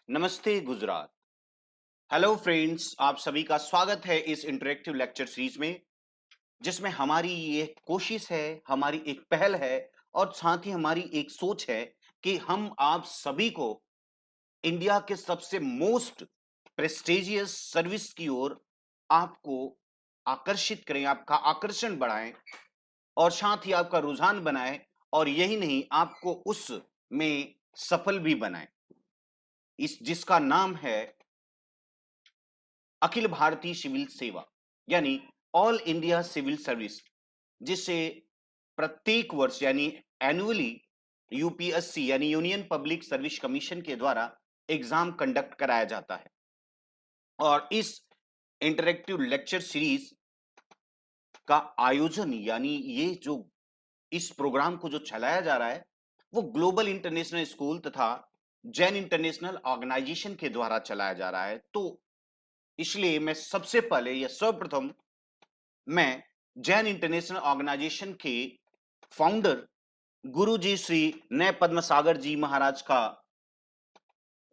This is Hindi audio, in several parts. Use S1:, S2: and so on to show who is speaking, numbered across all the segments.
S1: नमस्ते गुजरात। हेलो फ्रेंड्स, आप सभी का स्वागत है इस इंटरेक्टिव लेक्चर सीरीज में, जिसमें हमारी ये कोशिश है, हमारी एक पहल है और साथ ही हमारी एक सोच है कि हम आप सभी को इंडिया के सबसे मोस्ट प्रेस्टिजियस सर्विस की ओर आपको आकर्षित करें, आपका आकर्षण बढ़ाएं और साथ ही आपका रुझान बनाएं और यही नहीं, आपको उस में सफल भी बनाएं। इस जिसका नाम है अखिल भारतीय सिविल सेवा, यानी ऑल इंडिया सिविल सर्विस, जिसे प्रत्येक वर्ष यानी एनुअली यूपीएससी यानी यूनियन पब्लिक सर्विस कमीशन के द्वारा एग्जाम कंडक्ट कराया जाता है। और इस इंटरेक्टिव लेक्चर सीरीज का आयोजन यानी ये जो इस प्रोग्राम को जो चलाया जा रहा है वो ग्लोबल इंटरनेशनल स्कूल तथा जैन इंटरनेशनल ऑर्गेनाइजेशन के द्वारा चलाया जा रहा है। तो इसलिए मैं सबसे पहले या सर्वप्रथम मैं जैन इंटरनेशनल ऑर्गेनाइजेशन के फाउंडर गुरु जी श्री नय पद्म सागर जी महाराज का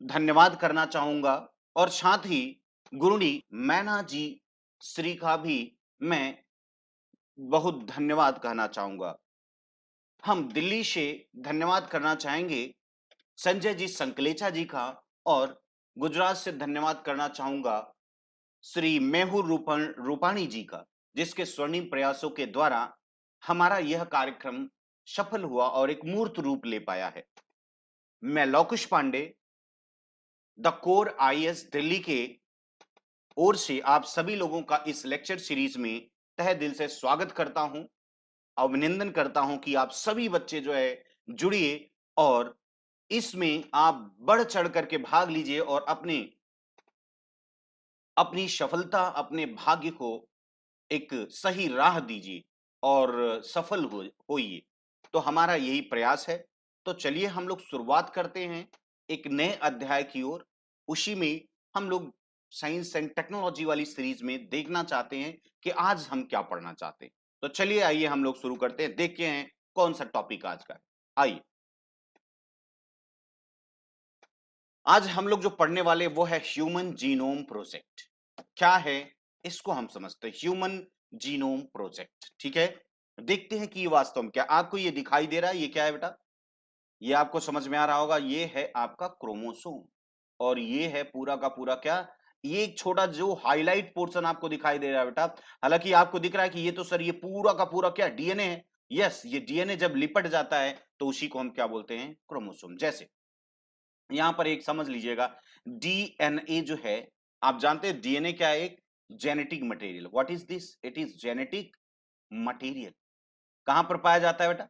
S1: धन्यवाद करना चाहूंगा और साथ ही गुरुनी मैना जी श्री का भी मैं बहुत धन्यवाद कहना चाहूंगा। हम दिल्ली से धन्यवाद करना चाहेंगे संजय जी संकलेचा जी का, और गुजरात से धन्यवाद करना चाहूंगा श्री मेहुल रूपाणी जी का, जिसके स्वर्णिम प्रयासों के द्वारा हमारा यह कार्यक्रम सफल हुआ और एक मूर्त रूप ले पाया है। मैं Laukush Pandey the core IAS Delhi के ओर से आप सभी लोगों का इस लेक्चर सीरीज में तहे दिल से स्वागत करता हूं, अभिनंदन करता हूं कि आप सभी बच्चे जो है जुड़िए और इसमें आप बढ़ चढ़ करके भाग लीजिए और अपने अपनी सफलता, अपने भाग्य को एक सही राह दीजिए और सफल होइए। तो हमारा यही प्रयास है। तो चलिए हम लोग शुरुआत करते हैं एक नए अध्याय की ओर। उसी में हम लोग साइंस एंड टेक्नोलॉजी वाली सीरीज में देखना चाहते हैं कि आज हम क्या पढ़ना चाहते हैं। तो चलिए आइए हम लोग शुरू करते हैं, देखते हैं कौन सा टॉपिक आज का है। आइए, आज हम लोग जो पढ़ने वाले वो है ह्यूमन जीनोम प्रोजेक्ट। क्या है इसको हम समझते हैं, ह्यूमन जीनोम प्रोजेक्ट। ठीक है, देखते हैं कि ये वास्तव में क्या आपको ये दिखाई दे रहा है। ये क्या है बेटा, ये आपको समझ में आ रहा होगा, ये है आपका क्रोमोसोम और ये है पूरा का पूरा क्या, ये एक छोटा जो हाईलाइट पोर्शन आपको दिखाई दे रहा है बेटा। हालांकि आपको दिख रहा है कि ये तो सर ये पूरा का पूरा क्या डीएनए है। यस, ये डीएनए जब लिपट जाता है तो उसी को हम क्या बोलते हैं, क्रोमोसोम। जैसे यहां पर एक समझ लीजिएगा, डीएनए जो है, आप जानते हैं डीएनए क्या है, एक genetic material. What is this, it is genetic material. कहां पर पाया जाता है बेटा,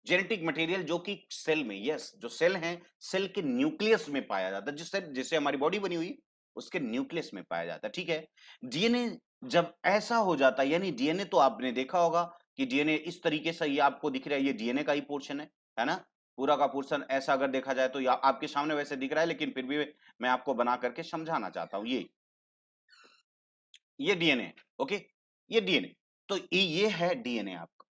S1: जेनेटिक मटेरियल जो कि सेल में, यस, जो सेल है सेल के न्यूक्लियस में पाया जाता है, जिससे जिससे हमारी बॉडी बनी हुई उसके न्यूक्लियस में पाया जाता है। ठीक है, डीएनए जब ऐसा हो जाता है, यानी डीएनए तो आपने देखा होगा कि डीएनए इस तरीके से ये आपको दिख रहा है, ये डीएनए का ही पोर्शन है ना। पूरा का पोर्शन ऐसा अगर देखा जाए तो आपके सामने वैसे दिख रहा है, लेकिन फिर भी मैं आपको बना करके समझाना चाहता हूं। ये डीएनए, ओके, ये डीएनए। तो ये है डीएनए आपका।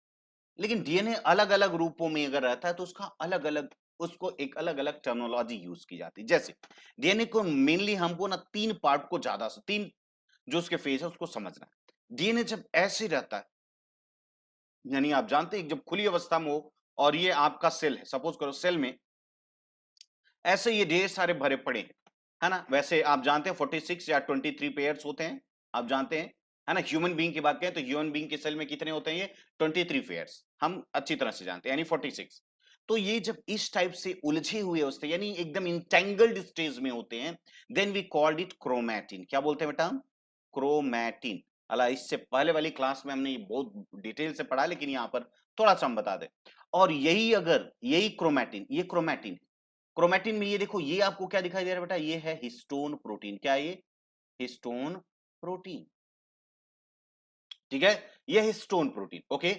S1: लेकिन डीएनए अलग अलग रूपों में अगर रहता है तो उसका अलग अलग, उसको एक अलग अलग टर्मिनोलॉजी यूज की जाती है। जैसे डीएनए को मेनली हमको ना तीन पार्ट को ज्यादा से तीन जो उसके फेज है उसको समझना है। डीएनए जब ऐसे रहता है, यानी आप जानते हैं जब खुली अवस्था में हो और ये आपका सेल है, सपोज करो सेल में ऐसे ये ढेर सारे भरे पड़े हैं, है ना। वैसे आप जानते हैं 46 या 23 पेयर्स होते हैं, आप जानते हैं, है ना। ह्यूमन बीइंग की बात करें तो ह्यूमन बीइंग के सेल में कितने होते हैं, ये 23 पेयर्स हम अच्छी तरह से जानते हैं, यानी 46। तो ये जब इस टाइप से उलझे हुए होते हैं, यानी एकदम इंटेंगल्ड स्टेज में होते हैं, then we called it chromatin. क्या बोलते हैं बेटा हम, क्रोमैटिन। अला इससे पहले वाली क्लास में हमने ये बहुत डिटेल से पढ़ा, लेकिन यहाँ पर थोड़ा सा हम बता दें। और यही अगर यही क्रोमैटिन, ये क्रोमैटिन, क्रोमैटिन में ये देखो, ये आपको क्या दिखाई दे रहा है बेटा, ये है हिस्टोन प्रोटीन। क्या है ये, हिस्टोन प्रोटीन। ठीक है, ये हिस्टोन प्रोटीन, ओके।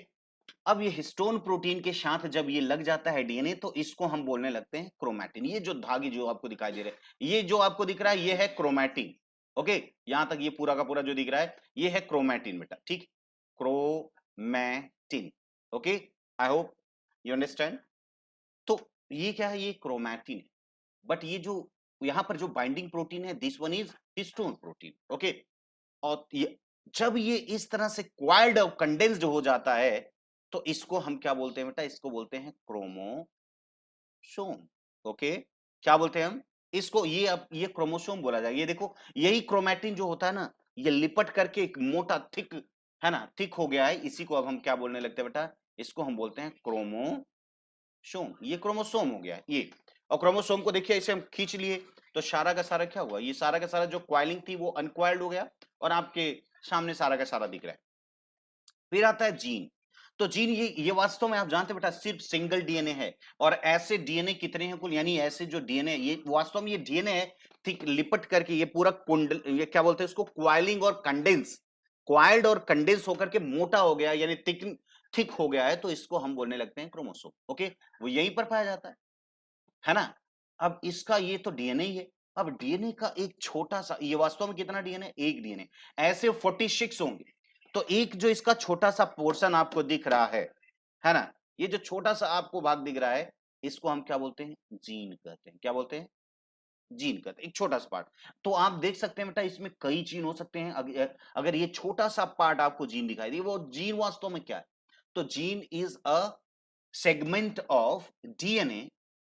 S1: अब ये हिस्टोन प्रोटीन के साथ जब ये लग जाता है डीएनए तो इसको हम बोलने लगते हैं क्रोमैटिन। ये जो धागे जो आपको दिखाई दे रहे हैं, ये जो आपको दिख रहा है ये है क्रोमैटिन, ओके। यहां तक ये पूरा का पूरा जो दिख रहा है ये है क्रोमैटिन बेटा, ठीक, chromatin, okay. I hope you understand. तो ये क्या है, ये क्रोमैटिन है। बट ये जो यहां पर जो बाइंडिंग प्रोटीन है this one is histone protein, okay. और जब ये इस तरह से क्वाइल्ड और कंडेंस्ड हो जाता है तो इसको हम क्या बोलते हैं बेटा, इसको बोलते हैं क्रोमोसोम, ओके। क्या बोलते हैं हम इसको, ये अब ये क्रोमोसोम बोला जाए। ये देखो यही क्रोमैटिन जो होता है ना, ये लिपट करके एक मोटा थिक है ना, थिक हो गया है, इसी को अब हम क्या बोलने लगते हैं बेटा, इसको हम बोलते हैं क्रोमोसोम। ये क्रोमोसोम हो गया ये। और क्रोमोसोम को देखिए इसे हम खींच लिए तो सारा का सारा क्या हुआ, ये सारा का सारा जो क्वाइलिंग थी वो अनक्वाइल्ड हो गया और आपके सामने सारा का सारा दिख रहा है। फिर आता है जीन। तो जीन ये वास्तव में आप जानते हैं बेटा सिर्फ सिंगल डीएनए है। और ऐसे डीएनए कितने हैं कुल, यानी ऐसे जो डीएनए, ये वास्तव में ये डीएनए है ठीक लिपट करके, ये पूरा कुंडल, ये क्या बोलते हैं इसको, क्वाइलिंग और कंडेंस, क्वाइल्ड और कंडेंस होकर के मोटा हो गया यानी थिक थिक हो गया है, तो इसको हम बोलने लगते हैं क्रोमोसोम, ओके। वो यहीं पर पाया जाता है ना। अब इसका ये तो डीएनए ही है। अब डीएनए का एक छोटा सा, ये वास्तव में कितना डीएनए, एक डीएनए, ऐसे 46 होंगे। तो एक जो इसका छोटा सा पोर्शन आपको दिख रहा है ना, ये जो छोटा सा आपको भाग दिख रहा है, इसको हम क्या बोलते हैं, जीन कहते हैं। क्या बोलते हैं, जीन कहते हैं, एक छोटा सा पार्ट। तो आप देख सकते हैं बेटा इसमें कई जीन हो सकते हैं। अगर ये छोटा सा पार्ट आपको जीन दिखाई दे, वो जीन वास्तव में क्या है, तो gene is a segment of DNA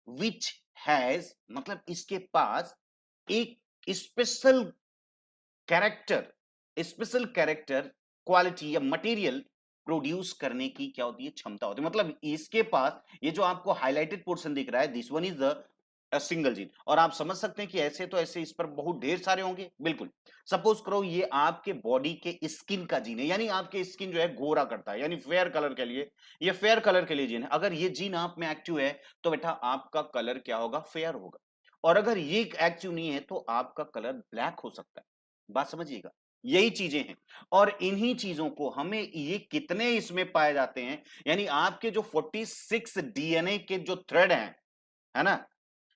S1: which has, मतलब इसके पास एक special character, special character, quality या मटेरियल प्रोड्यूस करने की क्या होती है, क्षमता होती है। मतलब इसके पास ये जो आपको हाईलाइटेड पोर्शन दिख रहा है, this one is the single gene. और आप समझ सकते हैं कि ऐसे तो ऐसे इस पर बहुत ढेर सारे होंगे, बिल्कुल। सपोज करो ये आपके बॉडी के स्किन का जीन है, यानी आपके स्किन जो है गोरा करता है, यानी फेयर कलर के लिए, ये फेयर कलर के लिए जीन है। अगर ये जीन आप में एक्टिव है तो बेटा आपका कलर क्या होगा, फेयर होगा। और अगर ये एक्टिव नहीं है तो आपका कलर ब्लैक हो सकता है। बात समझिएगा, यही चीजें हैं। और इन्हीं चीजों को हमें, ये कितने इसमें पाए जाते हैं, यानी आपके जो 46 डीएनए के जो थ्रेड हैं, है ना,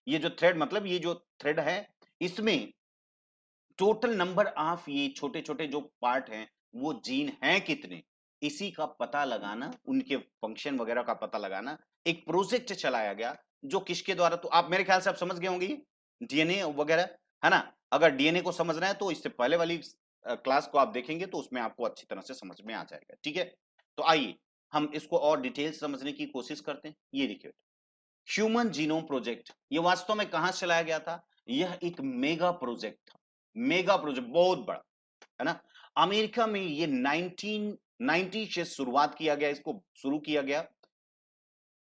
S1: ये जो थ्रेड मतलब ये जो थ्रेड है, इसमें टोटल नंबर ऑफ ये छोटे छोटे जो पार्ट हैं वो जीन हैं कितने, इसी का पता लगाना, उनके फंक्शन वगैरह का पता लगाना, एक प्रोजेक्ट चलाया गया। जो किसके द्वारा, तो आप मेरे ख्याल से आप समझ गए होंगे डीएनए वगैरह, है ना। अगर डीएनए को समझना है तो इससे पहले वाली क्लास को आप देखेंगे तो उसमें आपको अच्छी तरह से समझ में आ जाएगा, ठीक है। तो आइए हम इसको और डिटेल समझने की कोशिश करते हैं। ये देखिए ह्यूमन जीनोम प्रोजेक्ट, ये वास्तव में कहां चलाया गया था, यह एक मेगा प्रोजेक्ट था, मेगा प्रोजेक्ट बहुत बड़ा, है ना। अमेरिका में ये 1990 से शुरुआत किया गया, इसको शुरू किया गया,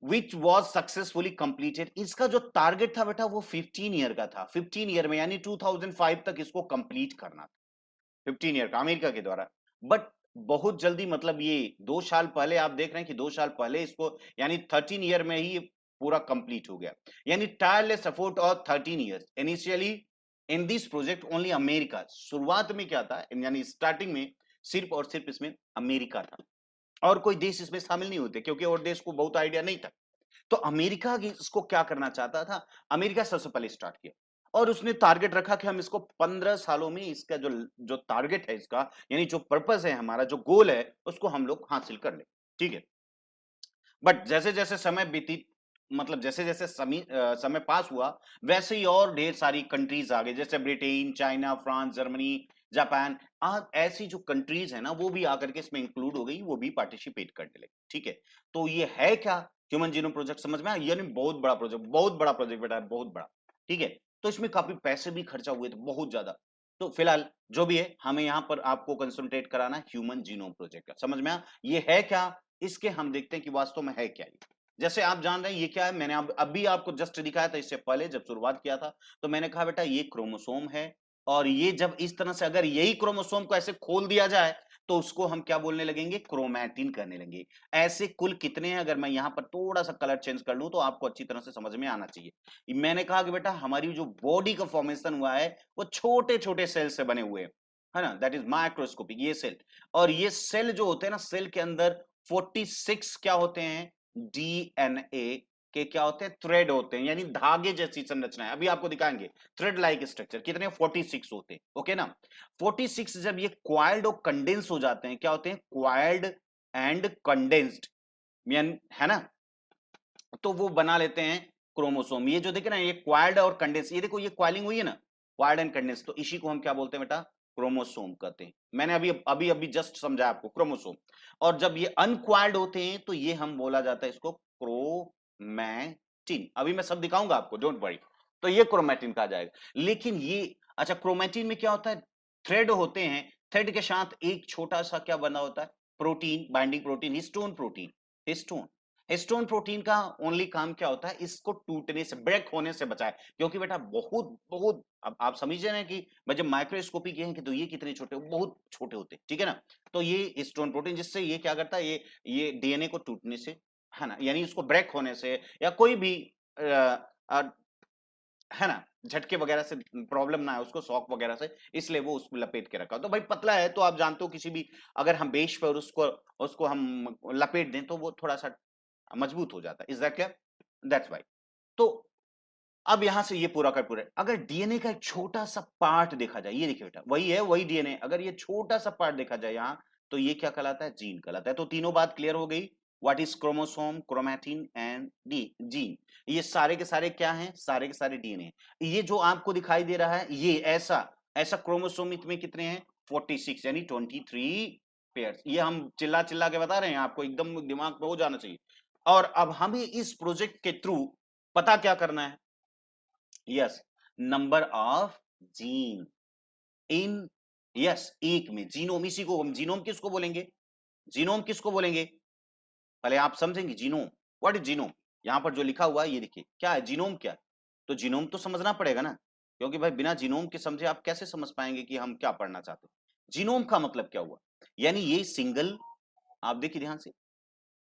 S1: विच वॉज सक्सेसफुली कंप्लीटेड। इसका जो टारगेट था बेटा वो 15 ईयर का था, 15 ईयर में यानी 2005 तक इसको कंप्लीट करना था, 15 ईयर का अमेरिका के द्वारा। बट बहुत जल्दी, मतलब ये 2 साल पहले आप देख रहे हैं कि 2 साल पहले इसको, यानी 13 ईयर में ही पूरा कंप्लीट हो गया। यानी टायरलेस एफर्ट और 13 years initially in this project only America. शुरुआत में क्या था, यानी स्टार्टिंग में सिर्फ और सिर्फ इसमें अमेरिका था, और कोई देश इसमें शामिल नहीं होते क्योंकि और देश को बहुत आइडिया नहीं था। तो अमेरिका इसको क्या करना चाहता था, अमेरिका सबसे पहले स्टार्ट किया और उसने टारगेट रखा कि हम इसको 15 सालों में इसका जो जो टारगेट है इसका, यानी जो पर्पस है हमारा, जो गोल है, उसको हम लोग हासिल कर ले, ठीक है। बट जैसे जैसे समय बीती, मतलब जैसे जैसे समय पास हुआ, वैसे ही और ढेर सारी कंट्रीज आ गई, जैसे Britain, China, France, Germany, Japan. आज ऐसी जो कंट्रीज है ना वो भी आकर के इसमें इंक्लूड हो गई, वो भी पार्टिसिपेट करने लगी, ठीक है। तो ये है क्या, ह्यूमन जीनोम प्रोजेक्ट, समझ में आया, यानी बहुत बड़ा प्रोजेक्ट, बहुत बड़ा प्रोजेक्ट बेटा, बहुत बड़ा, ठीक है। तो इसमें काफी पैसे भी खर्चा हुए थे, बहुत ज्यादा। तो फिलहाल जो भी है, हमें यहाँ पर आपको कंसंट्रेट कराना है ह्यूमन जीनोम प्रोजेक्ट का, समझ में आया, ये है क्या, इसके हम देखते हैं कि वास्तव में है क्या ये। जैसे आप जान रहे हैं ये क्या है, मैंने अभी आपको जस्ट दिखाया था, इससे पहले जब शुरुआत किया था तो मैंने कहा बेटा ये क्रोमोसोम है। और ये जब इस तरह से अगर यही क्रोमोसोम को ऐसे खोल दिया जाए तो उसको हम क्या बोलने लगेंगे, क्रोमैटिन करने लगेंगे। ऐसे कुल कितने हैं, अगर मैं यहाँ पर थोड़ा सा कलर चेंज कर लूं तो आपको अच्छी तरह से समझ में आना चाहिए। मैंने कहा कि बेटा हमारी जो बॉडी का फॉर्मेशन हुआ है वो छोटे छोटे सेल से बने हुए हैं, है ना, दैट इज माइक्रोस्कोपिक ये सेल। और ये सेल जो होते हैं ना, सेल के अंदर 46 क्या होते हैं, डीएनए के क्या होते हैं, थ्रेड होते हैं, यानी धागे जैसी संरचना है, अभी आपको दिखाएंगे थ्रेड लाइक स्ट्रक्चर, कितने 46 होते हैं, ओके ना। 46 जब ये क्वाइल्ड और कंडेंस हो जाते हैं, क्या होते हैं, क्वाइल्ड एंड कंडेंस्ड, है ना, तो वो बना लेते हैं क्रोमोसोम। ये जो देखे ना, ये क्वाइल्ड और कंडेंस, ये देखो ये क्वाइलिंग हुई है ना, क्वाइल्ड एंड कंडेंस, तो इसी को हम क्या बोलते हैं बेटा, क्रोमोसोम कहते हैं। मैंने अभी अभी अभी जस्ट समझा आपको, क्रोमोसोम। और जब ये अनक्वाइल्ड होते हैं तो ये हम बोला जाता है इसको क्रोमैटिन। अभी मैं सब दिखाऊंगा आपको, डोंट वरी। तो ये क्रोमैटिन कहा जाएगा। लेकिन ये, अच्छा, क्रोमैटिन में क्या होता है, थ्रेड होते हैं, थ्रेड के साथ एक छोटा सा क्या बना होता है, protein, binding protein, histone protein. Histone, histone protein का ओनली काम क्या होता है, इसको टूटने से, ब्रेक होने से बचाए। क्योंकि बेटा बहुत बहुत, अब आप समझिए ना कि भाई जब माइक्रोस्कोपी किए हैं कि तो ये कितने छोटे, बहुत छोटे होते हैं, ठीक है ना। तो ये हिस्टोन प्रोटीन, जिससे ये क्या करता है, ये डीएनए को टूटने से, है ना, यानी इसको ब्रेक होने से या कोई भी अ, है ना, झटके वगैरह से प्रॉब्लम ना है उसको, शॉक वगैरह से, इसलिए वो उसको लपेट के रखा। तो भाई पतला है तो आप जानते हो, किसी भी अगर हम बेच पर उसको उसको हम लपेट दें तो वो थोड़ा सा मजबूत हो जाता है। Is that clear? That's why. तो अब यहां से ये पूरा का पूरा, अगर डीएनए का एक छोटा सा पार्ट देखा जाए, ये देखिए बेटा, वही है, वही डीएनए, अगर ये छोटा सा पार्ट देखा जाए यहां, तो ये क्या कहलाता है, जीन कहलाता है। तो तीनों बात क्लियर हो गई, what is chromosome, chromatin and D gene. ये सारे के सारे क्या हैं, सारे के सारे डीएनए। ये जो आपको दिखाई दे रहा है, ये ऐसा ऐसा क्रोमोसोम में कितने हैं, 46, यानी 23 पेयर्स। ये हम चिल्ला चिल्ला के बता रहे हैं आपको, एकदम दिमाग में हो जाना चाहिए। और अब हमें इस प्रोजेक्ट के थ्रू पता क्या करना है, yes, number of gene in, yes, एक में जीनोम, इसी को हम जीनोम किसको बोलेंगे, जीनोम किसको बोलेंगे, पहले आप समझेंगे जीनोम, व्हाट इज जीनोम। यहां पर जो लिखा हुआ है ये देखिए, क्या है जीनोम, क्या है, तो जीनोम तो समझना पड़ेगा ना, क्योंकि भाई बिना जीनोम के समझे आप कैसे समझ पाएंगे कि हम क्या पढ़ना चाहते हैं। जीनोम का मतलब क्या हुआ, यानी ये सिंगल, आप देखिए ध्यान से,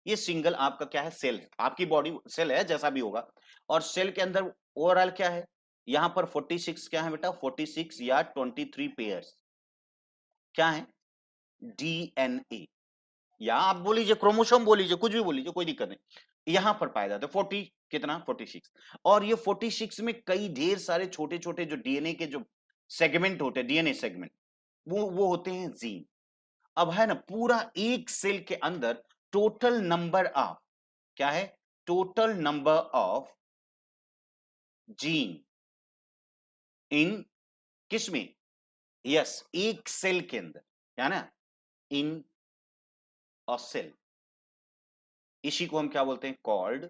S1: ये सिंगल आपका क्या है, सेल है, आपकी बॉडी सेल है जैसा भी होगा, और सेल के अंदर ओवरऑल क्या है, यहां पर 46 क्या है बेटा, 46 या 23 पेयर्स क्या है, डीएनए, या आप बोल लीजिए क्रोमोसोम, बोल लीजिए कुछ भी बोल लीजिए, कोई दिक्कत नहीं, यहां पर पाया जाता है 40 कितना, 46। और ये 46 में कई ढेर सारे छोटे छोटे जो डीएनए के जो सेगमेंट होते हैं, डीएनए सेगमेंट, वो होते हैं जीन। अब है ना, पूरा एक सेल के अंदर टोटल नंबर ऑफ, क्या है, total number of gene in, किसमें, यस, एक सेल के अंदर, क्या ना, इन अ सेल, इसी को हम क्या बोलते हैं, कॉल्ड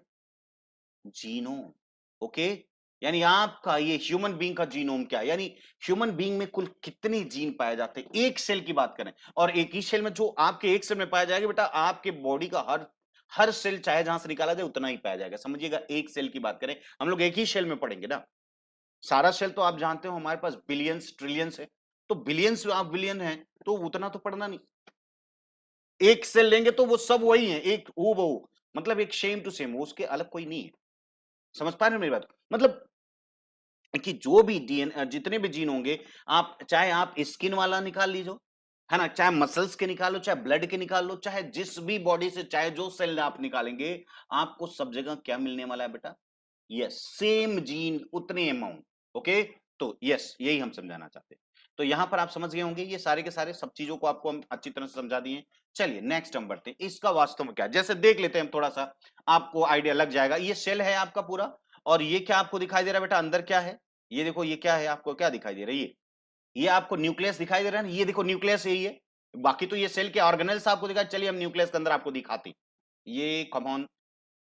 S1: जीनोम। ओके, यानी आपका ये ह्यूमन बीइंग का जीनोम क्या है, यानी ह्यूमन बीइंग में कुल कितने जीन पाए जाते हैं, एक सेल की बात करें, और एक ही सेल में, जो आपके एक सेल में पाया जाएगा बेटा, आपके बॉडी का हर हर सेल चाहे जहां से निकाला जाए उतना ही पाया जाएगा। समझिएगा, एक सेल की बात करें, हम लोग एक ही सेल में पढ़ेंगे ना, सारा सेल तो आप जानते हो हमारे पास बिलियंस ट्रिलियंस है, तो बिलियंस आप बिलियन है, तो उतना तो पढ़ना नहीं। एक सेल लेंगे तो वो सब वही है, एक वो मतलब एक सेम टू सेम, उसके अलग कोई नहीं है। समझ पा रहे हो मेरी बात, मतलब कि जो भी डीएन, जितने भी जीन होंगे, आप चाहे आप स्किन वाला निकाल लीजिए, है ना, चाहे मसल्स के निकालो, चाहे ब्लड के निकाल लो, चाहे जिस भी बॉडी से, चाहे जो सेल आप निकालेंगे, आपको सब जगह क्या मिलने वाला है बेटा, यस, सेम जीन, उतने अमाउंट। ओके, तो यस, यही हम समझाना चाहते हैं। तो यहां पर आप समझ गए होंगे, ये सारे के सारे सब चीजों को आपको हम अच्छी तरह से समझा दिए। चलिए नेक्स्ट हम बढ़ते हैं, इसका वास्तव में क्या है, जैसे देख लेते हैं हम, थोड़ा सा आपको आइडिया लग जाएगा। ये सेल है आपका पूरा, और ये क्या आपको दिखाई दे रहा है बेटा, अंदर क्या है, ये देखो, ये क्या है, आपको क्या दिखाई दे रहा है, ये आपको न्यूक्लियस दिखाई दे रहा है ना, ये देखो न्यूक्लियस यही है, बाकी तो ये सेल के ऑर्गेनेल्स आपको दिखाई। चलिए हम न्यूक्लियस के अंदर आपको दिखाते हैं। ये कम,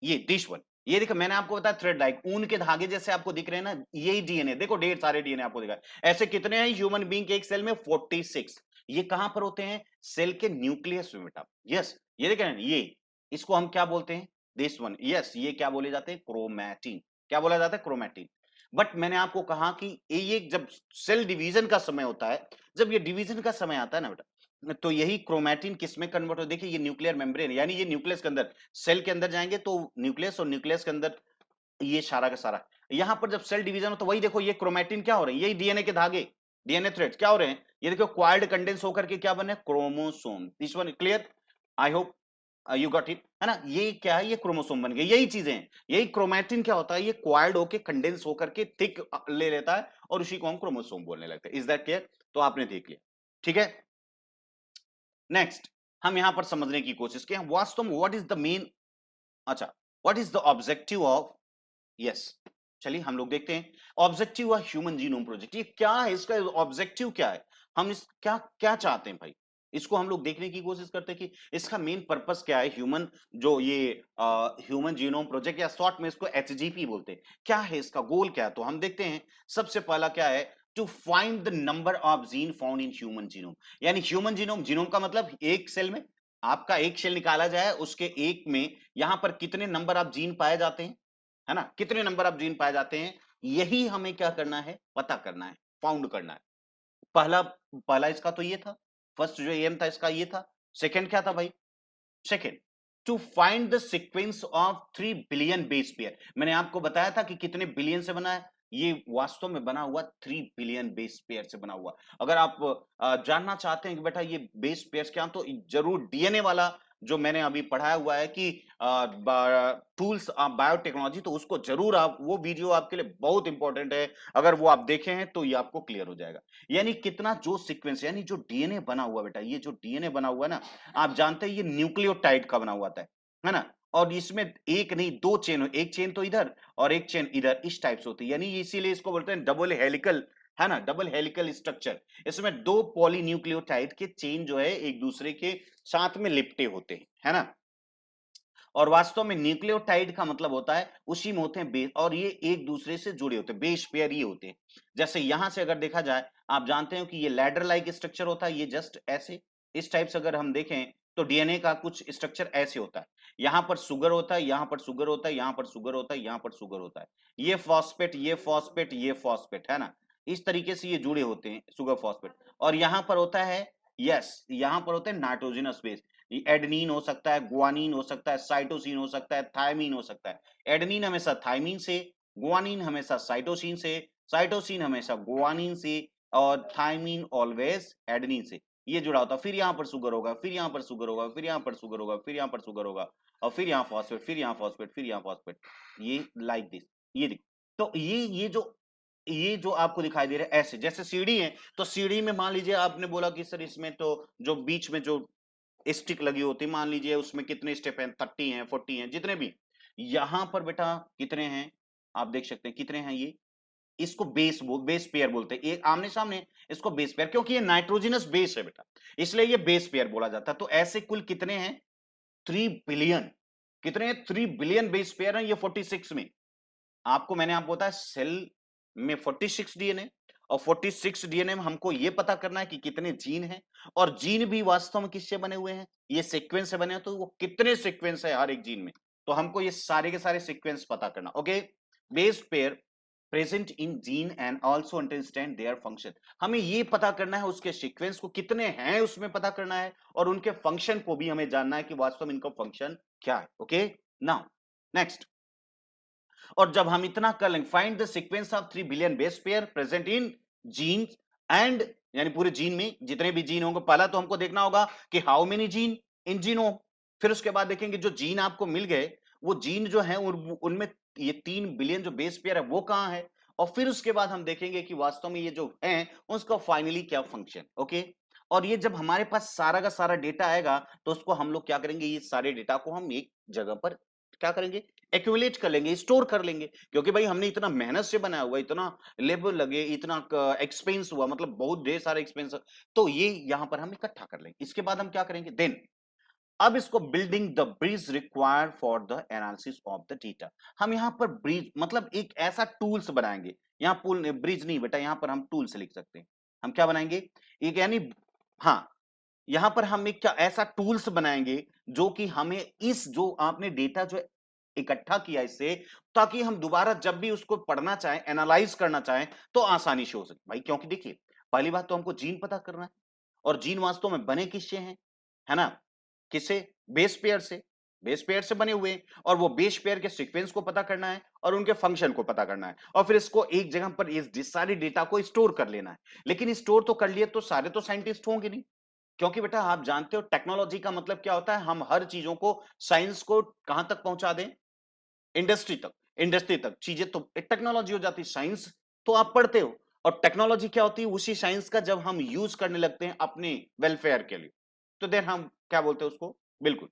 S1: ये डिश वन, ये देखो मैंने आपको बताया, थ्रेड लाइक ऊन के धागे जैसे आपको दिख रहे हैं ना, यही डीएनए, देखो ढेर सारे डीएनए आपको दिखा। ऐसे कितने हैं ह्यूमन बीइंग के एक सेल में, 46। ये कहां पर होते हैं, सेल के न्यूक्लियस में बेटा। यस, ये देख रहे हैं, ये इसको हम क्या बोलते हैं, दिस वन, यस, ये क्या बोले जाते हैं, क्रोमैटिन। क्या बोला जाता है, क्रोमैटिन। बट मैंने आपको कहा कि ये जब सेल डिवीजन का समय होता है, जब ये डिवीजन का समय आता है ना बेटा, तो यही क्रोमैटिन किस में कन्वर्ट हो, देखिए ये न्यूक्लियर मेम्ब्रेन, यानी ये न्यूक्लियस के अंदर, सेल के अंदर जाएंगे तो न्यूक्लियस, और न्यूक्लियस के अंदर ये सारा का सारा, यहां पर जब सेल डिवीजन हो तो वही देखो, ये क्रोमैटिन क्या हो रहे हैं, यही डीएनए के धागे, डीएनए थ्रेड्स क्या हो रहे हैं, ये देखो क्वाइल्ड कंडेंस होकर के क्या बने, chromosome. This one clear, I hope you got it, है ना। ये क्या है, ये क्रोमोसोम बन गए, यही चीजें हैं। यही क्रोमैटिन क्या होता है, ये क्वाइल्ड होके कंडेंस होकर के थिक ले लेता है, और उसी को हम क्रोमोसोम बोलने लगते हैं। Is that clear? तो आपने देख लिया, ठीक है। नेक्स्ट हम यहां पर समझने की कोशिश किए वास्तव में व्हाट इज द मेन, अच्छा, what is the objective of yes, चलिए हम लोग देखते हैं objective of human genome project. ये क्या है, इसका ऑब्जेक्टिव क्या है, हम इस क्या क्या चाहते हैं भाई, इसको हम लोग देखने की कोशिश करते हैं कि इसका मेन पर्पस क्या है। ह्यूमन जो ये ह्यूमन जीनोम प्रोजेक्ट या शॉर्ट में इसको एचजीपी बोलते हैं, क्या है इसका गोल, क्या है, तो हम देखते हैं। सबसे पहला क्या है, to find the number of gene found in human genome. यानी ह्यूमन जीनोम, जीनोम का मतलब एक सेल में आपका एक सेल निकाला जाए, उसके एक में यहां पर कितने नंबर ऑफ जीन पाए जाते हैं, है ना, कितने नंबर ऑफ जीन पाए जाते हैं, यही हमें क्या करना है, पता करना है, फाउंड करना है। पहला पहला इसका तो ये था, फर्स्ट जो एम था इसका ये था। सेकंड क्या था भाई, second to find the sequence of 3 billion base pair. मैंने आपको बताया था कि कितने बिलियन से बना है, ये वास्तव में बना हुआ 3 बिलियन बेस पेयर से बना हुआ। अगर आप जानना चाहते हैं कि बेटा ये बेस पेयर क्या, तो जरूर डीएनए वाला जो मैंने अभी पढ़ाया हुआ है कि टूल्स ऑफ बायोटेक्नोलॉजी, तो उसको जरूर आप, वो वीडियो आपके लिए बहुत इंपॉर्टेंट है। अगर वो आप देखे हैं तो ये आपको क्लियर हो जाएगा। यानी कितना जो सीक्वेंस, यानी जो डीएनए बना हुआ बेटा, ये जो डीएनए बना हुआ है ना, आप जानते हैं ये न्यूक्लियोटाइड का बना हुआ था, है ना, और इसमें एक नहीं दो चेन हो, एक चेन तो इधर और एक चेन इधर, इस टाइप से होती है। यानी इसीलिए इसको बोलते हैं डबल हेलिकल, है ना, डबल हेलिकल स्ट्रक्चर। इसमें दो पॉलीन्यूक्लियोटाइड के चेन जो है एक दूसरे के साथ में लिपटे होते हैं, है ना। और वास्तव में न्यूक्लियोटाइड का मतलब होता है उसी में होते हैं बेस, और ये एक दूसरे से जुड़े होते हैं, बेस पेयर ये होते हैं। जैसे यहां से अगर देखा जाए, आप जानते हो कि ये लैडर लाइक स्ट्रक्चर होता है, ये जस्ट ऐसे इस टाइप से अगर हम देखें तो डीएनए का कुछ स्ट्रक्चर ऐसे होता है। यहां पर सुगर होता है, यहां पर सुगर होता है, यहां पर सुगर होता है, यहां पर सुगर होता है, ये फॉस्फेट, ये फॉस्फेट, ये फॉस्फेट, है ना, इस तरीके से ये जुड़े होते हैं, सुगर फॉस्फेट। और यहां पर होता है, यस, यहां पर होते हैं नाइट्रोजनस बेस। एडनीन हो सकता है, गुआनिन हो सकता है, साइटोसिन हो सकता है, थायमीन हो सकता है। एडनीन हमेशा थायमीन से, गुआनिन हमेशा साइटोसिन से, साइटोसिन हमेशा गुआनिन से, और थायमीन ऑलवेज एडनीन से। ये जुड़ा होता है। फिर यहाँ पर शुगर होगा, फिर यहाँ पर शुगर होगा, फिर यहाँ पर शुगर होगा, फिर यहाँ पर शुगर होगा, और फिर यहाँ फॉस्फेट, फिर यहाँ फॉस्फेट, फिर यहाँ फॉस्फेट। ये लाइक दिस, ये देखो। तो ये जो आपको दिखाई दे रहा है ऐसे, जैसे सीढ़ी है, तो सीढ़ी में मान लीजिए आपने बोला कि सर इसमें तो जो बीच में जो स्टिक लगी होती, मान लीजिए उसमें कितने स्टेप हैं, 30 हैं, 40 हैं, जितने भी। यहां पर बेटा कितने हैं, आप देख सकते हैं कितने हैं ये। इसको बेस पेयर बोलते हैं, एक आमने सामने, इसको बेस पेयर, क्योंकि ये नाइट्रोजनस बेस है बेटा, इसलिए ये बेस पेयर बोला जाता है। तो ऐसे कुल कितने हैं, 3 बिलियन। कितने हैं, 3 बिलियन बेस पेयर हैं ये 46 में। आपको मैंने आपको बताया सेल में 46 डीएनए, और 46 डीएनए में हमको ये पता करना है कि कितने जीन हैं, और जीन भी वास्तव में किससे बने हुए हैं, ये सीक्वेंस से बने हैं, तो वो कितने सीक्वेंस है हर एक जीन में, तो हमको ये सारे के सारे सीक्वेंस पता करना। Okay, base pair present in gene and also understand their function. हमें ये पता करना है उसके सीक्वेंस को कितने हैं उसमें पता करना है, और उनके फंक्शन को भी हमें जानना है कि वास्तव में इनका फंक्शन क्या है। ओके, नाउ नेक्स्ट, और जब हम इतना कर लेंगे, find the sequence of 3 billion base pair present in gene and, यानी पूरे जीन में जितने भी जीन होंगे, पहला तो हमको देखना होगा कि how many gene in genome. फिर उसके बाद देखेंगे जो जीन आपको मिल गए, वो जीन जो है उनमें ये 3 बिलियन जो बेस पेयर है वो कहां है, और फिर उसके बाद हम देखेंगे कि वास्तव में ये जो है उसका फाइनली क्या फंक्शन। ओके, और ये जब हमारे पास सारा का सारा डेटा आएगा, तो उसको हम लोग क्या करेंगे, ये सारे डेटा को हम एक जगह पर क्या करेंगे, एक्यूमुलेट कर लेंगे, स्टोर कर लेंगे। क्योंकि भाई हमने इतना मेहनत से बनाया हुआ, इतना लेबर लगे, इतना एक्सपेंस हुआ, मतलब बहुत ढेर सारा एक्सपेंस, तो ये यहां पर हम इकट्ठा कर लेंगे। इसके बाद हम क्या करेंगे, देन अब इसको building the bridge required for the analysis of the data. हम यहां पर ब्रिज मतलब एक ऐसा टूल्स बनाएंगे, यहां पुल ब्रिज नहीं बेटा, यहां पर हम टूल्स लिख सकते हैं। हम क्या बनाएंगे, एक यानी, हाँ, यहां पर हम एक क्या ऐसा टूल्स बनाएंगे जो कि हमें इस जो आपने डेटा जो इकट्ठा किया इससे, ताकि हम दोबारा जब भी उसको पढ़ना चाहें, एनालाइज करना चाहें, तो आसानी से हो सके भाई। क्योंकि देखिए, पहली बात तो हमको जीन पता करना है, और जीन वास्तव में बने किससे हैं, है ना, किससे, बेस पेयर से, बेस पेयर से बने हुए हैं, और वो बेस पेयर के सीक्वेंस को पता करना है, और उनके फंक्शन को पता करना है, और फिर इसको एक जगह पर इस सारी डेटा को स्टोर कर लेना है। लेकिन स्टोर तो कर लिए, तो सारे तो साइंटिस्ट होंगे नहीं, क्योंकि बेटा आप जानते हो टेक्नोलॉजी का मतलब क्या होता है, हम हर चीजों को, साइंस को कहां तक पहुंचा दें, इंडस्ट्री तक। इंडस्ट्री तक चीजें तो टेक्नोलॉजी हो जाती है, साइंस तो आप पढ़ते हो, और टेक्नोलॉजी क्या होती है, उसी साइंस का जब हम यूज करने लगते हैं अपने वेलफेयर के लिए, तो देन हम क्या बोलते हैं उसको, बिल्कुल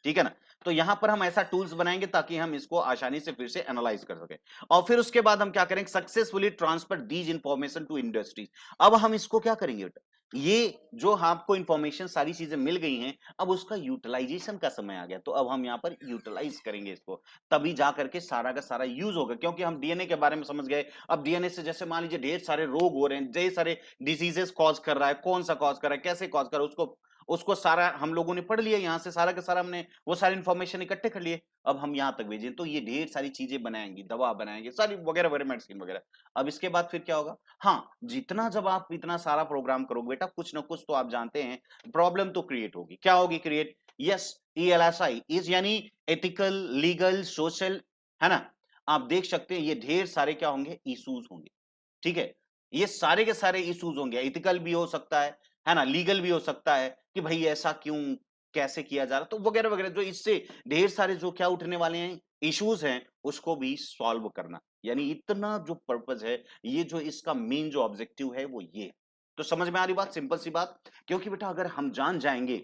S1: ठीक है ना। तो यहां पर हम ऐसा टूल्स बनाएंगे ताकि हम इसको आसानी से फिर से एनालाइज कर सके। और फिर उसके बाद हम क्या करेंगे, successfully transfer these information to industries. अब हम इसको क्या करेंगे बेटा, ये जो आपको इंफॉर्मेशन सारी चीजें मिल गई हैं, अब उसका यूटिलाइजेशन का समय आ गया, तो अब हम यहाँ पर यूटिलाइज करेंगे इसको, तभी जा करके सारा का सारा यूज होगा। क्योंकि हम डीएनए के बारे में समझ गए, अब डीएनए से जैसे मान लीजिए ढेर सारे रोग हो रहे हैं, ढेर सारे डिजीजेस कॉज कर रहा है, कौन सा कॉज कर रहा है, कैसे कॉज कर रहा है, उसको उसको सारा हम लोगों ने पढ़ लिया, यहाँ से सारा का सारा हमने वो सारी इंफॉर्मेशन इकट्ठे कर लिए, अब हम यहाँ तक भेजें तो ये ढेर सारी चीजें बनाएंगी, दवा बनाएंगे सारी वगैरह वगैरह, मेडिसिन वगैरह। अब इसके बाद फिर क्या होगा, हाँ जितना जब आप इतना सारा प्रोग्राम करोगे बेटा, कुछ ना कुछ तो आप जानते हैं प्रॉब्लम तो क्रिएट होगी। क्या होगी क्रिएट, यस, ELSI इज यानी एथिकल, लीगल, सोशल, है ना। आप देख सकते हैं ये ढेर सारे क्या होंगे, इश्यूज होंगे, ठीक है। ये सारे के सारे इश्यूज होंगे, एथिकल भी हो सकता है ना, लीगल भी हो सकता है कि भाई ऐसा क्यों, कैसे किया जा रहा, तो वगैरह वगैरह, जो इससे ढेर सारे जो क्या उठने वाले हैं इश्यूज हैं, उसको भी सॉल्व करना, यानी इतना जो पर्पस है, ये जो इसका मेन जो ऑब्जेक्टिव है वो ये। तो समझ में आ रही बात, सिंपल सी बात। क्योंकि बेटा अगर हम जान जाएंगे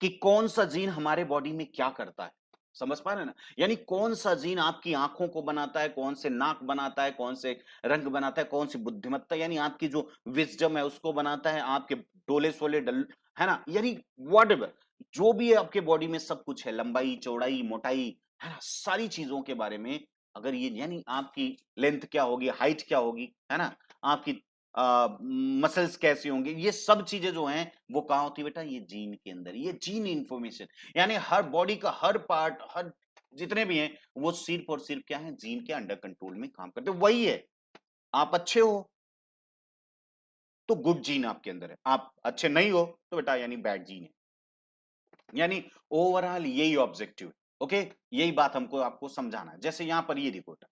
S1: कि कौन सा जीन हमारे बॉडी में क्या करता है, समझ पा रहे हैं ना, यानी कौन सा जीन आपकी आंखों को बनाता है, कौन से नाक बनाता है, कौन से रंग बनाता है, कौन सी बुद्धिमत्ता, यानी आपकी जो विजडम है उसको बनाता है, आपके डोले सोले डल, है ना, यानी वॉट जो भी है आपके बॉडी में सब कुछ है, लंबाई चौड़ाई मोटाई, है ना, सारी चीजों के बारे में अगर ये, यानी आपकी लेंथ क्या होगी, हाइट क्या होगी, है ना, आपकी मसल्स कैसी होंगी, ये सब चीजें जो हैं वो कहाँ होती है बेटा, ये जीन के अंदर, ये जीन इंफॉर्मेशन, यानी हर बॉडी का हर पार्ट, हर जितने भी हैं वो सिर्फ और सिर्फ क्या है, जीन के अंडर कंट्रोल में काम करते हैं। वही है, आप अच्छे हो तो गुड जीन आपके अंदर है, आप अच्छे नहीं हो तो बेटा यानी बैड जीन है, यानी ओवरऑल यही ऑब्जेक्टिव है। ओके, यही बात हमको आपको समझाना है। जैसे यहां पर ये देखो बेटा,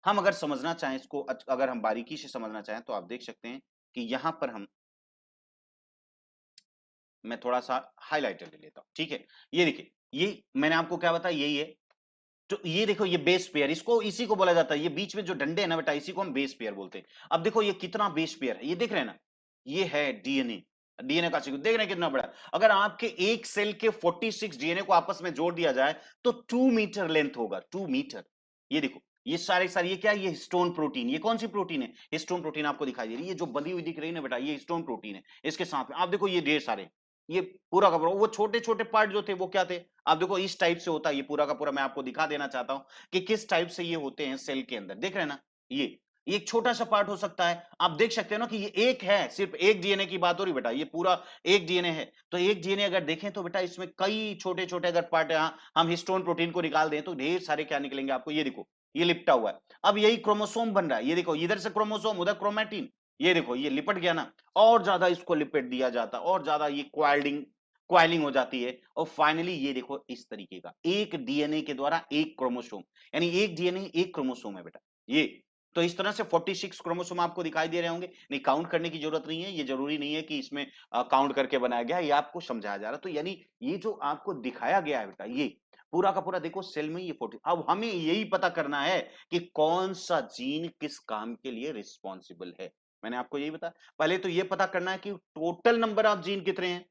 S1: हम अगर समझना चाहें इसको, अगर हम बारीकी से समझना चाहें तो आप देख सकते हैं कि यहां पर हम, मैं थोड़ा सा हाइलाइटर ले लेता हूं, ठीक है। ये देखिए, ये मैंने आपको क्या बताया, यही है। तो ये देखो, ये बेस पेयर, इसको इसी को बोला जाता है, ये बीच में जो डंडे है ना बेटा, इसी को हम बेस पेयर बोलते हैं। अब देखो ये कितना बेस पेयर है, ये देख रहे हैं ना, ये है डीएनए, डीएनए का सीक्वेंस देख रहे हैं कितना बड़ा। अगर आपके एक सेल के 46 डीएनए को आपस में जोड़ दिया जाए तो 2 मीटर लेंथ होगा, 2 मीटर। ये देखो, ये सारे सारे, ये क्या है, ये हिस्टोन प्रोटीन, ये कौन सी प्रोटीन है, हिस्टोन प्रोटीन आपको दिखाई दे रही है, ये जो बंधी हुई दिख रही है ना बेटा, ये हिस्टोन प्रोटीन है। इसके साथ में आप देखो ये ढेर सारे, ये पूरा का पूरा, वो छोटे छोटे पार्ट जो थे वो क्या थे, आप देखो इस टाइप से होता है, ये पूरा का पूरा मैं आपको दिखा देना चाहता हूं कि किस टाइप से ये होते हैं सेल के अंदर, देख रहे हैं ना। ये एक छोटा सा पार्ट हो सकता है, आप देख सकते हो ना कि ये एक है, सिर्फ एक डीएनए की बात हो रही बेटा, ये पूरा एक डीएनए है। तो एक डीएनए अगर देखें तो बेटा इसमें कई छोटे छोटे अगर पार्ट, हम हिस्टोन प्रोटीन को निकाल दें तो ढेर सारे क्या निकलेंगे आपको, ये देखो ये लिपटा हुआ है। अब यही क्रोमोसोम बन रहा है, ये देखो इधर से क्रोमोसोम, उधर क्रोमैटिन, ये देखो ये लिपट गया ना, और ज्यादा इसको लिपेट दिया जाता, और ज्यादा ये क्वाइलिंग हो जाती है, और फाइनली ये देखो इस तरीके का एक डीएनए के द्वारा एक क्रोमोसोम, यानी एक डीएनए एक क्रोमोसोम है बेटा ये। तो इस तरह से 46 क्रोमोसोम आपको दिखाई दे रहे होंगे, नहीं काउंट करने की जरूरत नहीं है, ये जरूरी नहीं है कि इसमें काउंट करके बनाया गया, ये आपको समझाया जा रहा है। तो यानी ये जो आपको दिखाया गया है बेटा, ये पूरा का पूरा देखो सेल में ये 40, अब हमें यही पता करना है कि कौन सा जीन किस काम के लिए रिस्पॉन्सिबल है। मैंने आपको यही बताया, पहले तो ये पता करना है कि टोटल नंबर ऑफ जीन कितने हैं,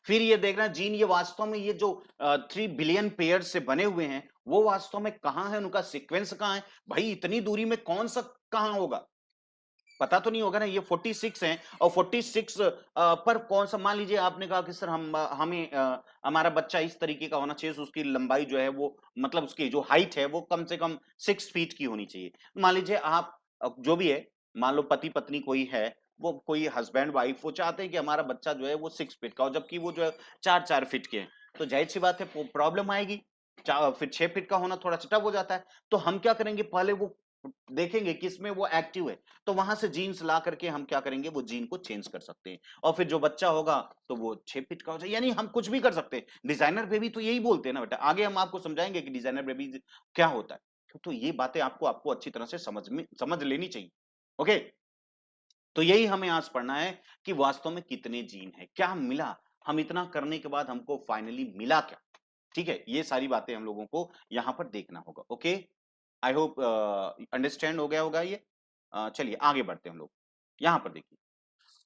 S1: फिर ये देखना जीन ये वास्तव में ये जो 3 बिलियन पेयर से बने हुए हैं वो वास्तव में कहां है, उनका सीक्वेंस कहां है, भाई इतनी दूरी में कौन सा कहां होगा, पता तो नहीं होगा ना। ये 46 हैं, और 46 पर कौन सा, मान लीजिए आपने कहा कि सर हमें हमारा बच्चा इस तरीके का होना चाहिए, तो उसकी लंबाई जो है वो, मतलब उसकी जो हाइट है वो कम से कम 6 फीट की होनी चाहिए। मान लीजिए आप जो भी है, मान लो पति पत्नी कोई है, वो कोई हस्बैंड वाइफ, वो चाहते हैं कि हमारा बच्चा जो है वो 6 फीट का हो, जबकि वो जो है 4-4 फीट के हैं, तो जाहिर सी बात है प्रॉब्लम आएगी। फिर 6 फीट का होना थोड़ा टफ हो जाता है। तो हम क्या करेंगे, पहले वो देखेंगे किसमें वो एक्टिव है, तो वहां से जीन्स ला करके हम क्या करेंगे, वो जीन को चेंज कर सकते हैं, और फिर जो बच्चा होगा तो वो 6 फीट का हो जाए, यानी हम कुछ भी कर सकते हैं। डिजाइनर बेबी तो यही बोलते हैं ना बेटा, आगे हम आपको समझाएंगे कि डिजाइनर बेबी क्या होता है। तो ये बातें आपको आपको अच्छी तरह से समझ लेनी चाहिए। ओके, तो यही हमें आज पढ़ना है कि वास्तव में कितने जीन है, क्या मिला, हम इतना करने के बाद हमको फाइनली मिला क्या। ठीक है, ये सारी बातें हम लोगों को यहाँ पर देखना होगा। ओके, आई होप अंडरस्टैंड हो गया होगा ये। चलिए आगे बढ़ते हैं हम लोग। यहां पर देखिए,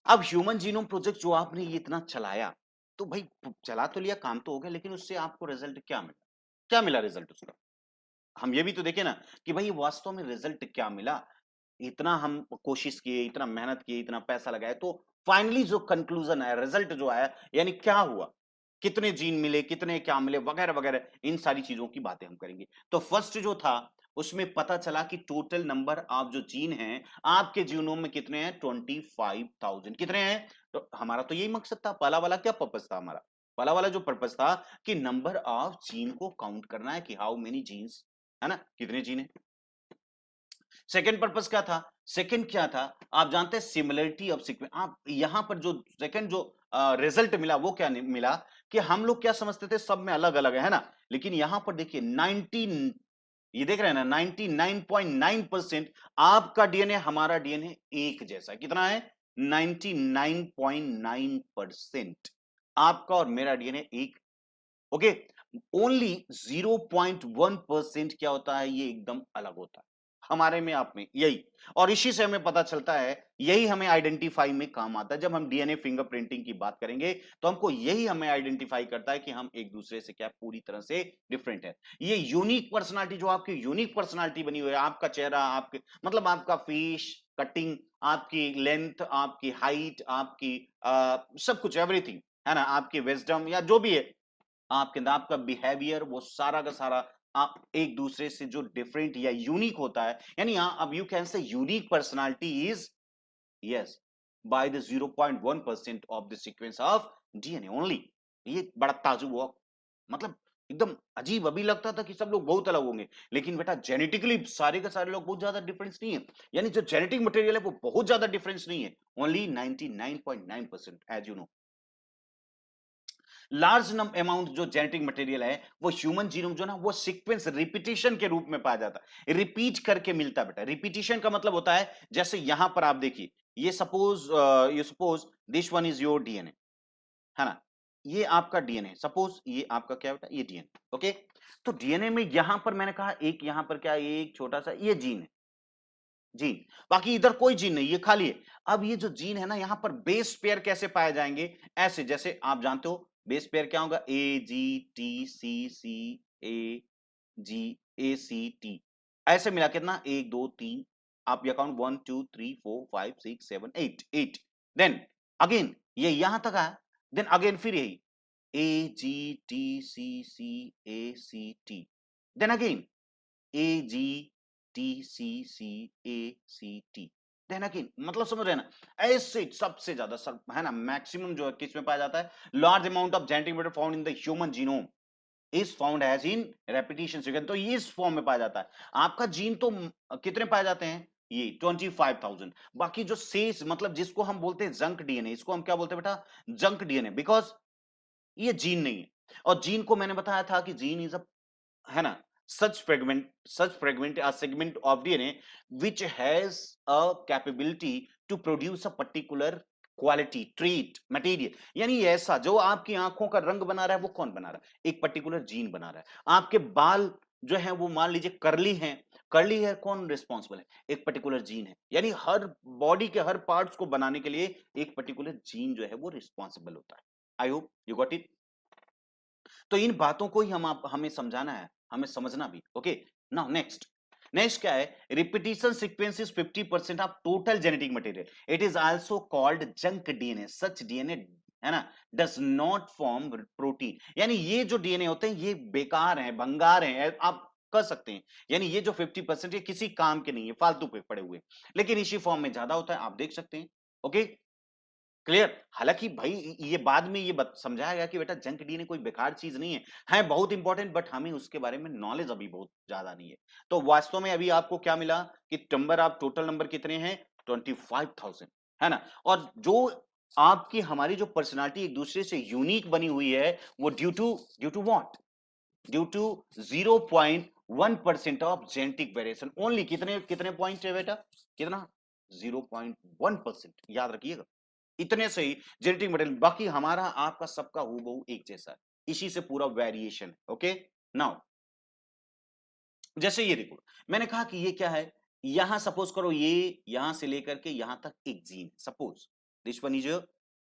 S1: अब ह्यूमन जीनोम प्रोजेक्ट जो आपने ये इतना चलाया, तो भाई चला तो लिया, काम तो हो गया, लेकिन उससे आपको रिजल्ट क्या मिला? क्या मिला रिजल्ट उसका? हम ये भी तो देखें ना कि भाई वास्तव में रिजल्ट क्या मिला। इतना हम कोशिश किए, इतना मेहनत किए, इतना पैसा लगाया, तो फाइनली जो कंक्लूजन आया, रिजल्ट जो आया, यानी क्या हुआ, कितने जीन मिले, कितने क्या मिले, वगैरह वगैरह, इन सारी चीजों की बातें हम करेंगे। तो फर्स्ट जो था उसमें पता चला कि टोटल नंबर ऑफ जो जीन हैं आपके जीनोम में कितने हैं, 25,000। कितने हैं? तो हमारा तो यही मकसद था, पहला वाला क्या पर्पस था हमारा? पहला वाला जो पर्पस था कि नंबर ऑफ जीन को काउंट करना है कि हाउ मेनी जीन्स, है ना, कितने जीन है। सेकंड पर्पस क्या था? सेकंड क्या था? आप जानते हैं सिमिलरिटी ऑफ सीक्वेंस। आप यहां पर जो सेकंड जो रिजल्ट मिला वो क्या मिला कि हम लोग क्या समझते थे सब में अलग अलग है ना, लेकिन यहां पर देखिए 19, ये देख रहे हैं ना, 99.9% आपका डीएनए हमारा डीएनए एक जैसा है। कितना है? 99.9% आपका और मेरा डीएनए एक। ओके, ओनली 0.1% क्या होता है, ये एकदम अलग होता है हमारे में आप में, यही। और इसी से हमें पता चलता है, यही हमें आइडेंटिफाई में काम आता है। जब हम डीएनए फिंगरप्रिंटिंग की बात करेंगे तो हमको यही हमें आइडेंटिफाई करता है कि हम एक दूसरे से क्या पूरी तरह से डिफरेंट है। ये यूनिक पर्सनालिटी, जो आपकी यूनिक पर्सनालिटी बनी हुई है, आपका चेहरा, आपके मतलब आपका फेस कटिंग, आपकी लेंथ, आपकी हाइट, आपकी सब कुछ, एवरीथिंग, है ना, आपकी विजडम या जो भी है, आपके अंदर आपका बिहेवियर, वो सारा का सारा आप एक दूसरे से जो डिफरेंट या यूनिक होता है, यानी अब you can say unique personality is, yes, by the 0.1% of the sequence of DNA only. ये बड़ा ताजुब हुआ, मतलब एकदम अजीब। अभी लगता था कि सब लोग बहुत अलग होंगे, लेकिन बेटा जेनेटिकली सारे के सारे लोग बहुत ज्यादा डिफरेंस नहीं है। यानी जो जेनेटिक मटेरियल है वो बहुत ज्यादा डिफरेंस नहीं है, only 99.9%, as you know. Large amount जो जेनेटिक मटेरियल है वो ह्यूमन जीनोम जो ना, वो सीक्वेंस रिपीटिशन के रूप में पाया जाता है, रिपीट करके मिलता है बेटा। रिपीटिशन का मतलब होता है, जैसे यहां पर आप देखिए, ये सपोज, ये suppose this one is your DNA, है ना, ये आपका डीएनए, सपोज ये आपका क्या बेटा, ये डीएनए। ओके, तो डीएनए में यहां पर मैंने कहा एक, यहां पर क्या, एक छोटा सा ये जीन है, जीन, बाकी इधर कोई जीन नहीं, ये खाली है। अब ये जो जीन है ना, यहां पर बेस पेयर कैसे पाए जाएंगे? ऐसे, जैसे आप जानते हो बेस पेयर क्या होगा, ए जी टी सी सी ए जी ए सी टी, ऐसे मिला कितना, एक दो तीन, आप ये काउंट 1 2 3 4 5 6 7 8, 8। देन अगेन ये यहां तक आया, देन अगेन फिर यही ए जी टी सी सी ए सी टी, देन अगेन ए जी टी सी सी ए सी टी, देन अगेन, मतलब समझ रहे हैं ना, ऐसे सबसे ज्यादा सब है ना, मैक्सिमम जो है किस में पाया जाता है, large amount of genetic matter found in the human genome is found as in repetition sequence. तो ये इस फॉर्म में पाया जाता है। आपका जीन तो कितने पाए जाते हैं, ये 25,000। बाकी जो शेष, मतलब जिसको हम बोलते हैं जंक डीएनए, इसको हम क्या बोलते हैं बेटा, जंक डीएनए, बिकॉज ये जीन नहीं है। और जीन को मैंने बताया था कि जीन इज अ, है ना, such fragment a segment of DNA which has a capability to produce a particular quality treat material. यानी ये ऐसा जो आपकी आंखों का रंग बना रहा है, वो कौन बना रहा है, एक पर्टिकुलर जीन बना रहा है। आपके बाल जो है वो मान लीजिए करली हैं, करली हेयर कौन रिस्पॉन्सिबल है, एक पर्टिकुलर जीन है। यानी हर बॉडी के हर पार्ट्स को बनाने के लिए एक पर्टिकुलर जीन जो है वो रिस्पॉन्सिबल होता है। आई होप यू गॉट इट। तो इन बातों को ही हमें समझाना है, हमें समझना भी। ओके, नाउ नेक्स्ट, नेक्स्ट क्या है, repetition sequence is 50% of total genetic material, it is also called junk DNA. Such DNA, है ना, डज नॉट फॉर्म प्रोटीन। यानी ये जो डीएनए होते हैं ये बेकार हैं, भंगार हैं, आप कर सकते हैं। यानी ये जो 50% ये किसी काम के नहीं है, फालतू पे पड़े हुए, लेकिन इसी फॉर्म में ज्यादा होता है, आप देख सकते हैं। Okay, clear. हालांकि भाई ये बाद में ये समझाया गया कि बेटा जंक डीएनए कोई बेकार चीज नहीं है बहुत इंपॉर्टेंट, बट हमें उसके बारे में नॉलेज अभी बहुत ज्यादा नहीं है। तो वास्तव में अभी आपको क्या मिला कि नंबर, आप टोटल नंबर कितने हैं, 25,000, है ना। और जो आपकी हमारी जो पर्सनालिटी एक दूसरे से यूनिक बनी हुई है, वो due to what, due to 0.1% of genetic variation only. कितने कितने पॉइंट है बेटा, कितना, 0.1%, याद रखिएगा। इतने से ही जेनेटिक मटेरियल, बाकी हमारा आपका सबका हूबहू एक जैसा है, इसी से पूरा वेरिएशन। ओके, नाउ जैसे ये देखो, मैंने कहा कि ये क्या है, यहां सपोज करो ये यहां से लेकर के यहां तक एक gene, suppose this one is,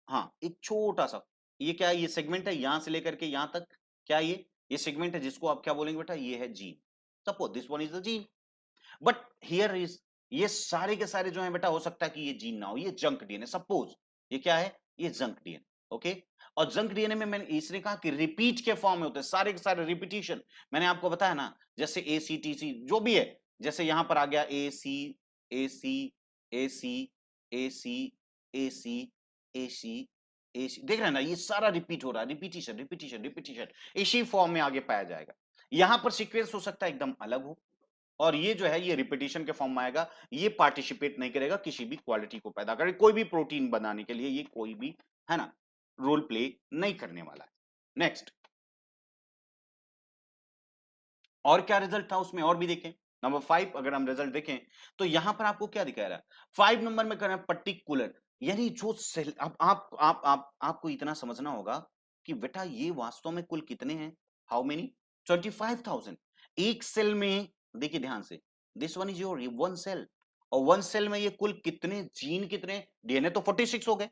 S1: हाँ, एक छोटा सा ये क्या है, ये सेगमेंट है यहां से लेकर के यहां तक, क्या ये सेगमेंट है जिसको आप क्या बोलेंगे बेटा, ये है gene. Suppose this one is the gene, but here is, ये सारे के सारे जो है बेटा, हो सकता है कि ये जीन ना हो, ये जंक डीएनए। सपोज ये क्या है, ये जंक डीएनए। ओके, और जंक डीएनए में मैंने इसने कहा कि रिपीट के फॉर्म में होते हैं, सारे के सारे रिपीटिशन। मैंने आपको बताया ना, जैसे ए सी टी सी जो भी है, जैसे यहां पर आ गया ए सी ए सी ए सी ए सी ए सी ए सी ए सी, देख रहे हैं ना, ये सारा रिपीट हो रहा है, रिपीटिशन रिपीटिशन रिपीटिशन, इसी फॉर्म में आगे पाया जाएगा। यहां पर सीक्वेंस हो सकता है एकदम अलग हो, और ये जो है ये रिपीटिशन के फॉर्म में आएगा, ये पार्टिसिपेट नहीं करेगा किसी भी क्वालिटी को पैदा करे, कोई भी प्रोटीन बनाने के लिए ये कोई भी, है ना, रोल प्ले नहीं करने वाला है। नेक्स्ट, और क्या रिजल्ट था उसमें, और भी देखें। नंबर 5 अगर हम रिजल्ट देखें तो यहां पर आपको क्या दिखा रहा है, 5 नंबर में कर रहा है पर्टिकुलर, यानी जो सेल, अब आपको इतना समझना होगा कि बेटा ये वास्तव में कुल कितने हैं, हाउ मेनी, 25,000 एक सेल में। देखिए ध्यान से, this one is your one cell, और वन सेल में ये कुल कितने जीन, कितने डीएनए, तो 46 हो गए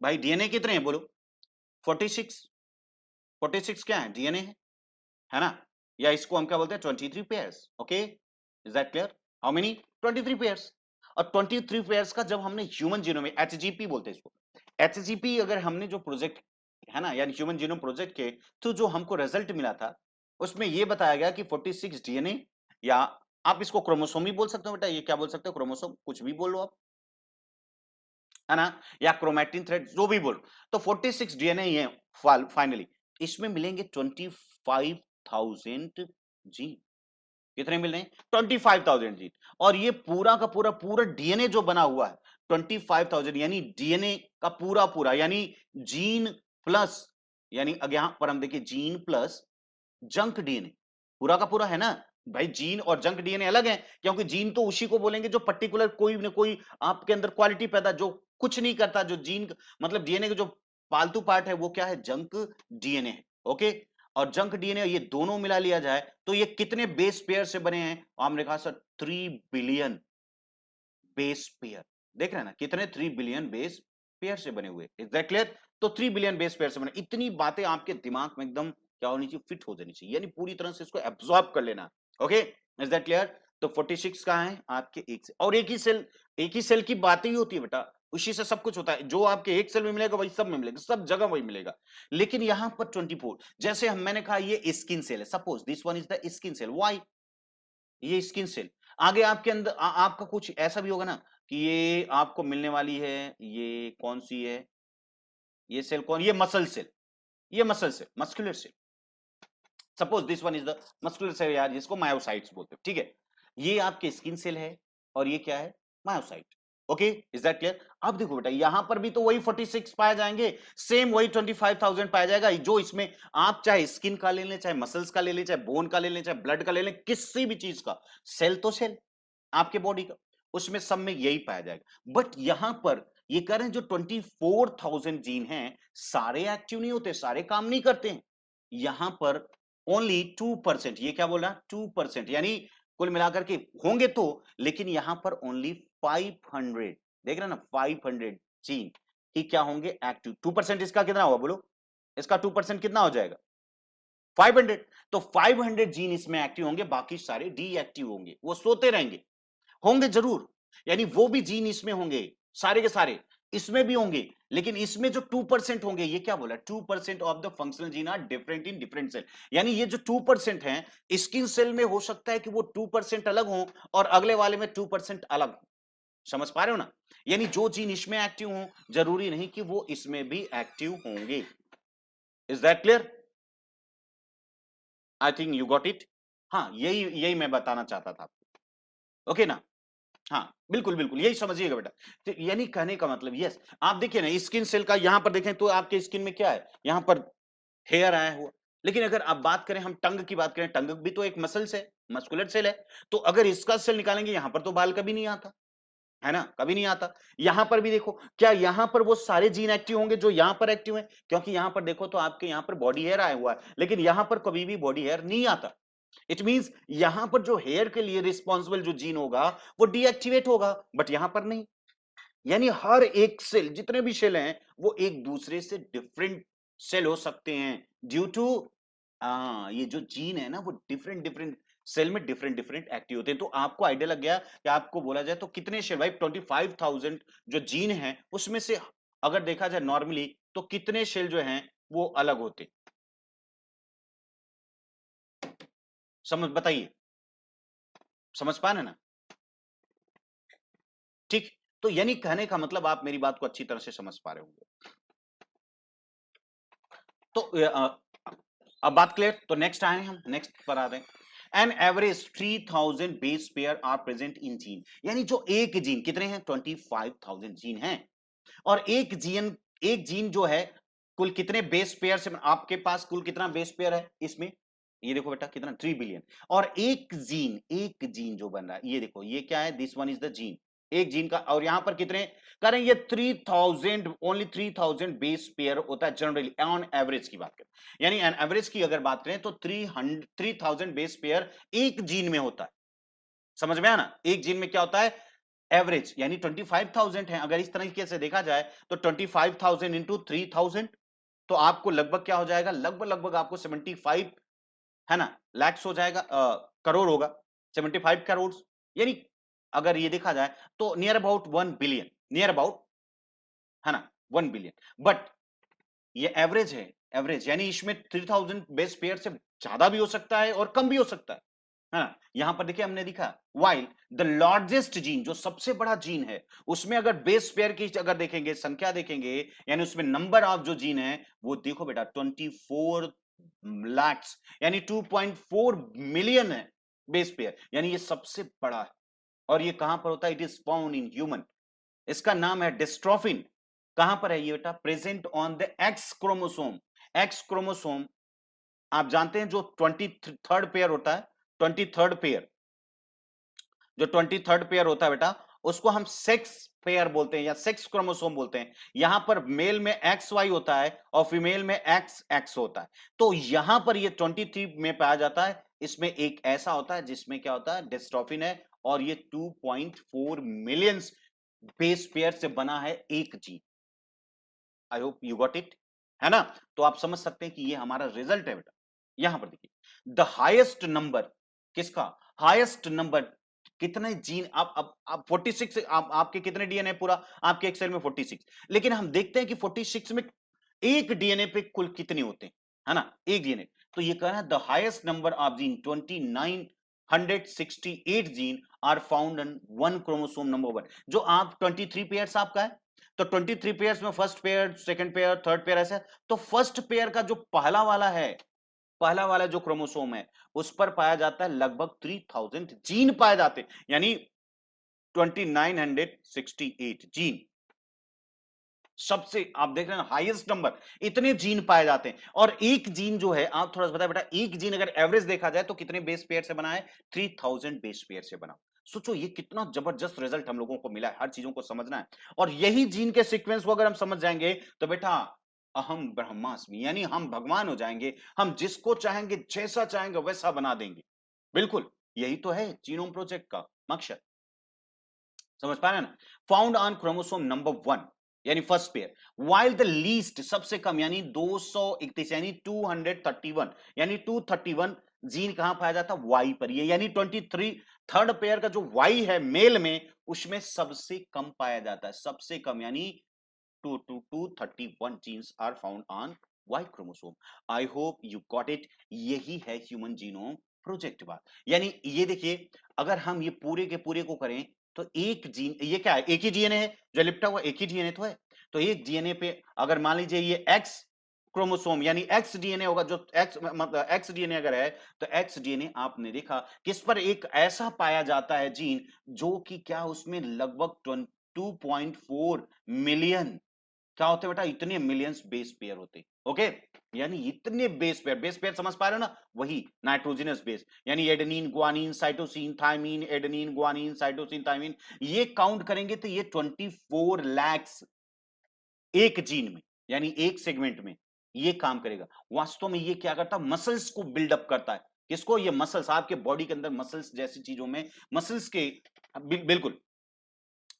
S1: भाई। डीएनए कितने हैं बोलो, 46, 46 क्या है, डीएनए है ना, या इसको हम क्या बोलते हैं, 23 pairs. Okay, is that clear, how many, 23 pairs. और 23 पेयर्स का जब हमने ह्यूमन जीनोम में, एचजीपी बोलते हैं इसको, एचजीपी अगर हमने जो प्रोजेक्ट है ना, यानी ह्यूमन जीनोम प्रोजेक्ट के, तो जो हमको रिजल्ट मिला था उसमें ये बताया गया कि 46 डीएनए, या आप इसको क्रोमोसोम भी बोल सकते हो बेटा, ये क्या बोल सकते हो, क्रोमोसोम, कुछ भी बोलो आप, है ना, या क्रोमैटिन थ्रेड, जो भी बोलो, तो 46 डीएनए ये फाइनली इसमें मिलेंगे 25,000 जीन। कितने मिल रहे हैं, 25,000 जीन। और ये पूरा का पूरा पूरा डीएनए जो बना हुआ है 25,000, यानी डीएनए का पूरा पूरा, यानी जीन प्लस, यानी अगर यहां पर हम देखिए जीन प्लस जंक डीएनए, पूरा का पूरा है ना भाई। जीन और जंक डीएनए अलग है, क्योंकि जीन तो उसी को बोलेंगे जो पर्टिकुलर कोई ना कोई आपके अंदर क्वालिटी पैदा, जो कुछ नहीं करता, जो जीन मतलब डीएनए का जो पालतू पार्ट है वो क्या है, जंक डीएनए है। ओके, और जंक डीएनए ये दोनों मिला लिया जाए तो ये कितने बेस पेयर से बने हैं, हमने कहा सर 3 बिलियन बेस पेयर। देख रहे हैं ना, कितने 3 बिलियन बेस पेयर से बने हुए, इज दैट क्लियर। तो 3 बिलियन बेस पेयर से बने, इतनी बातें आपके दिमाग में एकदम क्या होनी चाहिए, फिट हो जानी चाहिए, यानी पूरी तरह से इसको एब्सॉर्ब कर लेना। Okay, is that clear. तो 46 कहां है आपके, एक से, और एक ही सेल की बात ही होती है बेटा, उसी से सब कुछ होता है, जो आपके एक सेल में मिलेगा वही सब में मिलेगा, सब जगह वही मिलेगा। लेकिन यहां पर 24, जैसे हम मैंने कहा ये स्किन सेल है, suppose this one is the skin cell, why, ये स्किन सेल। आगे आपके अंदर आपका कुछ ऐसा भी होगा ना कि ये आपको मिलने वाली है, ये कौन सी है, ये सेल कौन, ये मसल सेल, ये muscle cell, muscular cell. Suppose this one is the muscular cell यार, जिसको मायोसाइट्स बोलते हैं, ठीक है। ये आपके स्किन सेल है, और ये क्या है, myocyte. Okay, is that clear. अब देखो बेटा, यहां पर भी तो वही 46 पाए जाएंगे, सेम वही 25,000 पाया जाएगा, जो इसमें आप चाहे स्किन का ले लें, चाहे मसल्स का ले लें, चाहे बोन का ले लें, चाहे ब्लड का ले लें, किसी भी चीज का, सेल तो सेल आपके बॉडी का, उसमें सब में यही पाया जाएगा। बट यहां पर ये कह रहे हैं जो 24,000 जीन हैं, सारे एक्टिव नहीं होते, सारे काम नहीं करते हैं। यहां पर ओनली 2%, ये क्या बोल रहा है, 2%, यानी कुल मिलाकर के होंगे तो, लेकिन यहां पर ओनली 500, देख रहे हैं ना, 500 जीन ही क्या होंगे, एक्टिव। 2% इसका कितना होगा बोलो, इसका 2% कितना हो जाएगा, 500। तो 500 जीन इसमें एक्टिव होंगे, बाकी सारे डीएक्टिव होंगे, वो सोते रहेंगे, होंगे जरूर, यानी वो भी जीन इसमें होंगे, सारे के सारे इसमें भी होंगे, लेकिन इसमें जो 2% होंगे, ये क्या बोला, 2% of the functional gene are different in different cell, यानी ये जो 2% है स्किन सेल में, हो सकता है कि वो 2% अलग हो और अगले वाले में 2% अलग हो। समझ पा रहे हो ना, यानी जो जीन इसमें एक्टिव हो जरूरी नहीं कि वो इसमें भी एक्टिव होंगे। Is that clear, I think you got it. हाँ, यही यही मैं बताना चाहता था, ओके ना। हाँ, बिल्कुल बिल्कुल यही समझिएगा बेटा। तो यानी कहने का मतलब, यस, आप देखिए ना स्किन सेल का, यहां पर देखें तो आपके स्किन में क्या है, यहां पर हेयर आया हुआ। लेकिन अगर आप बात करें, हम टंग की बात करें, टंग भी तो एक मसल से, मस्कुलर सेल है, तो अगर इसका सेल निकालेंगे, यहां पर तो बाल कभी नहीं आता, है ना, कभी नहीं आता। यहां पर भी देखो, क्या यहां पर वो सारे जीन एक्टिव होंगे जो यहां पर एक्टिव हैं, क्योंकि यहां पर देखो तो आपके यहां पर बॉडी हेयर आया हुआ है, लेकिन यहां पर कभी भी बॉडी हेयर नहीं आता। इट मींस यहां पर जो हेयर के लिए रिस्पॉन्सिबल जो जीन होगा वो डीएक्टिवेट होगा, बट यहां पर नहीं। यानी हर एक सेल, जितने भी सेल हैं, वो एक दूसरे से डिफरेंट सेल हो सकते हैं ड्यू टू ये जो जीन है ना वो डिफरेंट डिफरेंट सेल में डिफरेंट डिफरेंट एक्टिव होते हैं। तो आपको आइडिया लग गया कि आपको बोला जाए तो कितने सेल भाई 25,000 जो जीन है उसमें से अगर देखा जाए नॉर्मली तो कितने सेल जो हैं वो अलग होते, समझ बताइए, समझ पा रहे ना? ठीक, तो यानी कहने का मतलब आप मेरी बात को अच्छी तरह से समझ पा रहे होंगे। तो अब बात क्लियर, तो नेक्स्ट आए हम नेक्स्ट पर आ रहे हैं। An average 3000 base pair are present in gene, यानी जो एक जीन कितने हैं 25,000 जीन हैं, और एक जीन जो है कुल कितने बेस पेयर से, आपके पास कुल कितना बेस पेयर है इसमें, ये देखो बेटा कितना 3 बिलियन, और एक जीन जो बन रहा है ये देखो ये क्या है, this one is the gene, एक जीन का, और यहां पर कितने करें ये 3000, ओनली 3000 बेस पेयर होता है जनरली ऑन एवरेज की बात करें, यानी एन एवरेज की अगर बात करें तो 3000 बेस पेयर एक जीन में होता है, समझ में आया ना, एक जीन में क्या होता है एवरेज, यानी 25,000 है, अगर इस तरीके से देखा जाए तो 25,000 इंटू 3,000, तो आपको लगभग क्या हो जाएगा, लगभग लगभग आपको 75 है ना लैक्स हो जाएगा, करोड़ होगा, 75 करोड़, यानी अगर ये देखा जाए तो near about 1 billion, near about है ना 1 बिलियन, बट ये एवरेज है, एवरेज यानी इसमें 3000 बेस पेयर से ज्यादा भी हो सकता है और कम भी हो सकता है ना। यहां पर देखिए हमने दिखा वाइल द लार्जेस्ट जीन, जो सबसे बड़ा जीन है उसमें अगर बेस पेयर की अगर देखेंगे संख्या देखेंगे, यानी उसमें नंबर ऑफ जो जीन है वो देखो बेटा 24 लैक्स, यानी 2.4 मिलियन है बेस पेयर, यानी ये सबसे बड़ा है, और ये कहां पर होता है, it is found in human, इसका नाम है डिस्ट्रोफिन, कहां पर है ये बेटा, present on the x chromosome, x chromosome आप जानते हैं जो 23rd पेयर होता है, 23rd पेयर, जो 23rd पेयर होता है बेटा उसको हम सेक्स पेयर बोलते हैं या सेक्स क्रोमोसोम बोलते हैं, यहां पर मेल में एक्स वाई होता है और फीमेल में एक्स एक्स होता है, तो यहां पर ये 23 में पाया जाता है, इसमें एक ऐसा होता है जिसमें क्या होता है डिस्ट्रोफिन है, और ये 2.4 मिलियन बेस पेयर से बना है एक gene, I hope you got it, है ना। तो आप समझ सकते हैं कि ये हमारा रिजल्ट है बेटा, यहां पर देखिए द हाईएस्ट नंबर, किसका हाईएस्ट नंबर, कितने जीन आप 46, आपके कितने डीएनए पूरा आपके एक्सेल में 46, लेकिन हम देखते हैं कि 46 में एक डीएनए पे कुल कितने होते हैं, है ना एक डीएनए, तो ये कह रहा है the highest number of gene 2968 gene are found in one chromosome number one, जो आप 23 पेयर्स आपका है, तो 23 पेयर्स में first pair second pair third pair ऐसे, तो फर्स्ट पेयर का जो पहला वाला है, पहला वाला जो क्रोमोसोम है उस पर पाया जाता है लगभग 3000 जीन पाए जाते हैं, यानी 2968 जीन, सबसे आप देख रहे हैं हाईएस्ट नंबर, इतने जीन पाए जाते हैं, और एक जीन जो है आप थोड़ा सा बताए बेटा, एक जीन अगर एवरेज देखा जाए तो कितने बेस पेयर से बना है, 3000 बेस पेयर से बना, सोचो ये कितना जबरदस्त रिजल्ट हम लोगों को मिला है, हर चीजों को समझना है, और यही जीन के सीक्वेंस को अगर हम समझ जाएंगे तो बेटा अहम ब्रह्मास्मि, यानी हम भगवान हो जाएंगे, हम जिसको चाहेंगे जैसा चाहेंगे वैसा बना देंगे, बिल्कुल यही तो है जीनोम प्रोजेक्ट का मकसद, समझ पा रहे हैं ना। फाउंड ऑन क्रोमोसोम नंबर 1 यानी first pair, while the least सबसे कम यानी 231 यानी 231, यानी 231 जीन कहां पाया जाता है वाई पर, ये यानी 23 थर्ड पेयर का जो वाई है मेल में उसमें सबसे कम पाया जाता है, सबसे कम, यानी 231 genes are found on Y chromosome. I hope you got it, यही है ह्यूमन जीनोम प्रोजेक्ट बात, यानी ये देखिए अगर हम ये पूरे के पूरे को करें तो एक जीन, ये क्या है एक ही डीएनए है जो लिपटा हुआ, एक ही डीएनए तो है, तो एक डीएनए पे अगर मान लीजिए ये एक्स क्रोमोसोम यानी एक्स डीएनए होगा, जो एक्स मतलब एक्स डीएनए अगर है तो एक्स डीएनए आपने देखा किस पर एक ऐसा पाया जाता है जीन जो कि क्या उसमें लगभग 2.4 मिलियन क्या होते हैं बेटा, इतने मिलियंस बेस पेयर होते, ओके, यानी इतने बेस पेयर, बेस पेयर समझ पा रहे हो ना, वही नाइट्रोजनस बेस, यानी adenine guanine cytosine thymine, adenine guanine cytosine thymine, ये काउंट करेंगे तो ये 24 लैक्स एक जीन में, यानी एक सेगमेंट में ये काम करेगा, वास्तव में ये क्या करता है मसल्स को बिल्डअप करता है, किसको, ये मसल्स आपके बॉडी के अंदर मसल्स जैसी चीजों में, मसल्स के बिल्कुल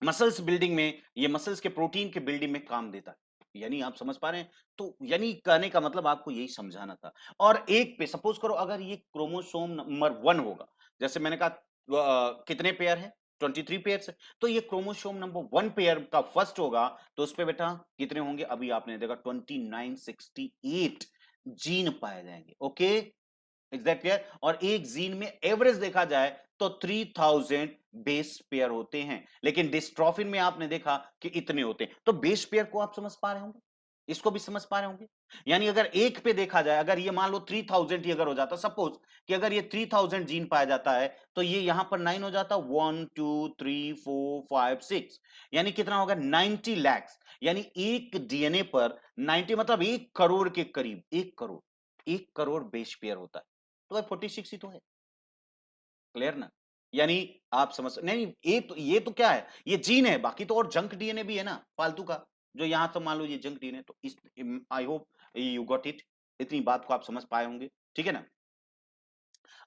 S1: मसल्स बिल्डिंग में, ये मसल्स के प्रोटीन के बिल्डिंग में काम देता है, यानी आप समझ पा रहे हैं? तो यानी कहने का मतलब आपको यही समझाना था। और एक पे सपोज़ करो अगर ये क्रोमोसोम नंबर 1 होगा, जैसे मैंने कहा कितने पेयर हैं? 23 पेयर्स है। तो ये क्रोमोसोम नंबर 1 पेयर का फर्स्ट होगा, तो उसपे बेटा कितने होंगे? अभी आपने देखा 29, 68 जीन पाए जाएँगे। ओके? Is that clear? और एक जीन में एवरेज देखा जाए तो 3000 बेस पेयर होते हैं, लेकिन डिस्ट्रोफिन में आपने देखा कि इतने होते हैं। तो बेस पेयर को आप समझ पा रहे होंगे, इसको भी समझ पा रहे होंगे। यानी अगर एक पे देखा जाए, अगर ये मान लो 3000 ही अगर हो जाता, सपोज कि अगर ये 3000 जीन पाया जाता है, तो ये यहां पर 9 हो जाता, 1 2 3 4 5 6, यानी कितना होगा? 90 लैक्स। यानी एक डीएनए पर 90 मतलब 1 करोड़ के करीब, 1 करोड़, 1 करोड़ बेस पेयर होता है। तो भाई 46 ही तो है। क्लियर ना? यानी आप समझ नहीं, ये तो क्या है? ये जीन है, बाकी तो और जंक डीएनए भी है ना फालतू का, जो यहां तो मान लो ये जंक डीएनए। तो इस आई होप यू गॉट इट, इतनी बात को आप समझ पाए होंगे। ठीक है ना?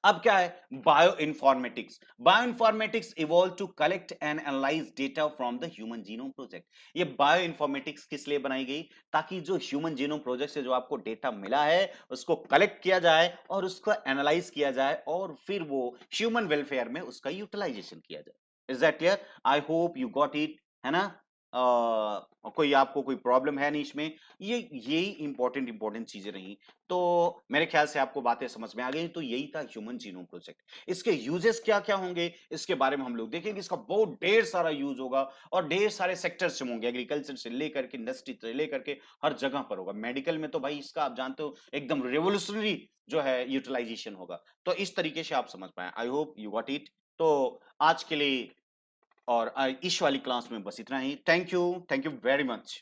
S1: अब क्या है? Bioinformatics. Bioinformatics evolve to collect and analyse data from the human genome project. ये बायोइन्फॉर्मेटिक्स किस लिए बनाई गई? ताकि जो ह्यूमन जीनोम प्रोजेक्ट से जो आपको डेटा मिला है उसको कलेक्ट किया जाए और उसको एनालाइज किया जाए और फिर वो ह्यूमन वेलफेयर में उसका यूटिलाइजेशन किया जाए। Is that clear? I hope you got it, है ना? कोई आपको कोई प्रॉब्लम है नहीं इसमें? यही इंपॉर्टेंट इंपॉर्टेंट चीजें रही। तो मेरे ख्याल से आपको बातें समझ में आ गई। तो यही था ह्यूमन जीनोम प्रोजेक्ट। इसके यूजेस क्या-क्या होंगे, इसके बारे में हम लोग देखेंगे। इसका बहुत ढेर सारा यूज होगा और ढेर सारे सेक्टर्स से होंगे, एग्रीकल्चर से लेकर के इंडस्ट्री से लेकर के हर जगह पर होगा। मेडिकल में तो भाई इसका आप जानते हो एकदम रिवॉल्यूशनरी जो है यूटिलाइजेशन होगा। तो इस तरीके से आप समझ पाए। आई होप यू गॉट इट। तो आज के लिए और इस वाली क्लास में बस इतना ही। Thank you very much.